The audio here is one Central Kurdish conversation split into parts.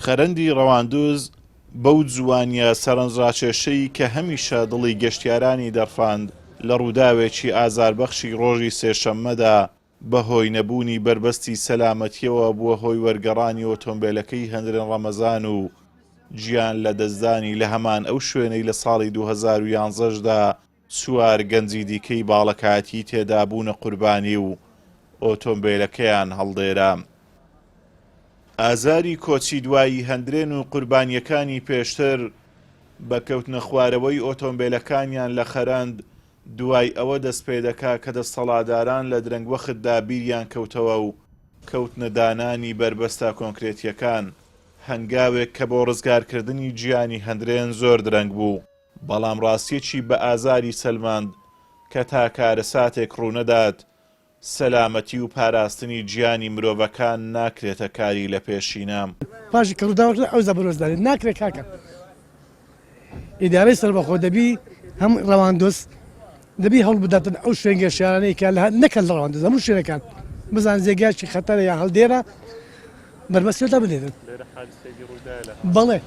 خەرەندی ڕەواندوز بەو جوانیە سەرنجڕاکێشەی کە هەمیشە دڵی گەشتیارانی دەرفاند لە ڕووداوێکی ئازاربەخشی ڕۆژی سێشەممەدا بەهۆی نەبوونی بربەستی سەلامەتیەوە بووە هۆی وەرگەڕانی ئۆتۆمبیلەکەی هەندرێن ڕەمەزان و گیان لە دەستدانی لە هەمان ئەو شوێنەی لە ساڵی 2011دا چوار گەنجی دیکەی باڵەکاتی تێدا بوونە قوربانی و ئۆتۆمبیلەکەیان هەڵدێرا. ئازاری کۆچی دوایی هەندرێن و قوربانیەکانی پێشتر بە کەوتنە خوارەوەی ئۆتۆمبیلەکانیان لە خەرەند دوای ئەوە دەست پێ دەکا کە دەسەڵاتداران لە درەنگوەختدا بیریان کەوتەوە و کەوتنە دانانی بربەستە کۆنکرێتیەکان هەنگاوێک کە بۆ ڕزگارکردنی گیانی هەندرێن زۆر درەنگ بوو، بەڵام ڕاستیەکی بە ئازاری سەلماند کە تا کارەساتێک ڕوونەدات سەلامەتی و پاراستنی گیانی مرۆڤەکان ناکرێتە کاری لە پێشینە. پاشی کەڕووداوەکە ئەو زەبەرۆزداری ناکرێت کاکە. ئیدارەی سەربەخۆ دەبی هەم ڕەواندۆز دەبی هەوڵ بداتن ئەو شوێن گەشتیارانەی کە نەکەن لە ڕەواندۆز هەموو شوێنەکان بزان جێگایکی خەتەرە یان هەڵدێرە بربەستێتە بدێتن. بەڵێ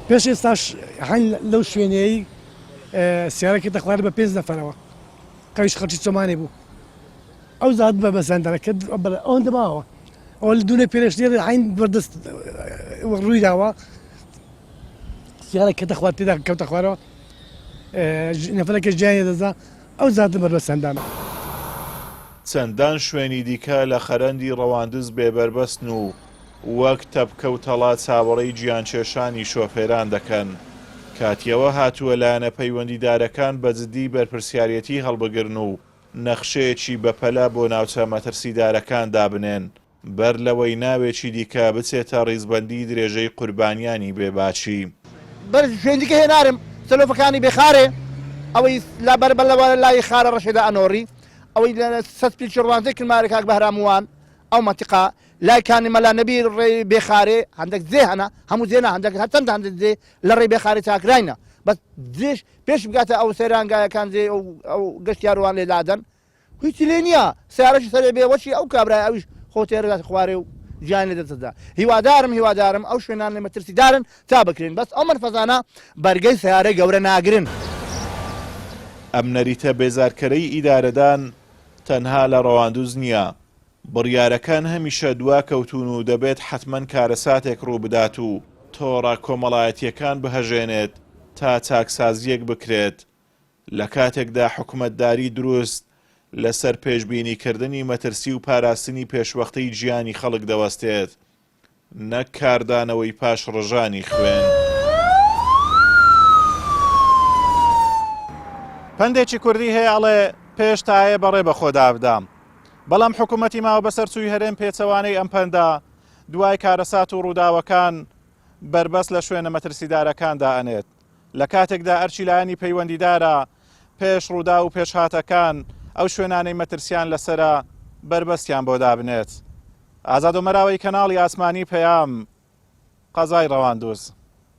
پێش ئێستاش هەن لەو شوێنەیەی سیارەکەی دەخوارد بە 5 نەفەرەوە قەویش خەڵکی چۆمانی بوو. ئەو زاد بە بەسەندەرەکە ئەوەن دەماوە ئەوە لە دوونە پێشتر عین بەردەست ڕووی داوە سیارەکە دەخوارد تێدا کەوتە خوارەوە نەفەرەکە گیانی دەزا ئەو زاد بەر بەسەندانە. چەندان شوێنی دیکە لە خەرەندی ڕەواندز بێبەربەستن و وەک تەپکە و تەڵات چاوەڕێی گیانکێشانی شۆفێران دەکەن. کاتیەوە هاتووە لایەنە پەیوەندیدارەکان بەجددی بەرپرسیارەتی هەڵبگرن و نەخشەیەکی بەپەلا بۆ ناوچە مەترسیدارەکان دابنێن بەر لەوەی ناوێکی دیکە بچێتە ڕیزبەندی درێژەی قوربانیانی بێباچی. بەر شوێندیکە هێنارم سەلۆفەکانی بێخارێ ئەوەی لەبەربەلەوە لای خارە ڕەشێدا ئەنۆڕی ئەوەی لە سەد پیل ڕوانزەی کرمارە کاک بەهراموان ئەو مەتیقا لایکانی مەلا نەبی ڕێی بێخارێ هەندێک جێ هەنا هەموو جێنە هەندێک هەچەند هەندێک جێ لە ڕێی بێخاری چاکراینە بەس جێش پێش بگاتە ئەو سەیرانگایەکان جێ ئەو گەشتیاروان لێدادەن هیچی لێ نییە سیارەشی سەرێ بێوەچی ئەو کابرای ئەویش خۆتێرەدات خوارێ و گیان لێ دەدەدا. هیوادارم ئەو شوێنان لێ مەترسیدارن تا بکرێن بەس ئەو مەرفەزانە بەرگەی سیارەی گەورە ناگرن. ئەم نەریتە بێزارکەرەی ئیدارەدان تەنها لە ڕەواندوز نییە، بڕیارەکان هەمیشە دوا کەوتون و دەبێت حتمەن کارەساتێک ڕوو بدات و تۆڕە کۆمەڵایەتیەکان بهەژێنێت تا چاکسازیەک بکرێت لە کاتێکدا حکومەتداری دروست لەسەر پێشبینیکردنی مەترسی و پاراستنی پێشوەختەی گیانی خەڵک دەوەستێت، نەک کاردانەوەی پاش ڕژانی خوێن. پندێکی کوردی هەیە ئەڵێ پێش تایە بەڕێ بە خۆدا بدام، بەڵام حکوومەتی ماوە بەسەر چووی هەرێم پێچەوانەی ئەم پەندا دوای کارەسات و ڕووداوەکان بربەست لە شوێنە مەترسیدارەکاندا ئەنێت. لە کاتێکدا ئەرچی لایەنی پەیوەندیدارە پێش ڕوودا و پێشهاتەکان ئەو شوێنانەی مەترسیان لەسرە بربەستیان بۆ دابنێت. ئازاد و مەراوەی کەناڵی ئاسمانی پەیام، قەزای ڕەواندوز.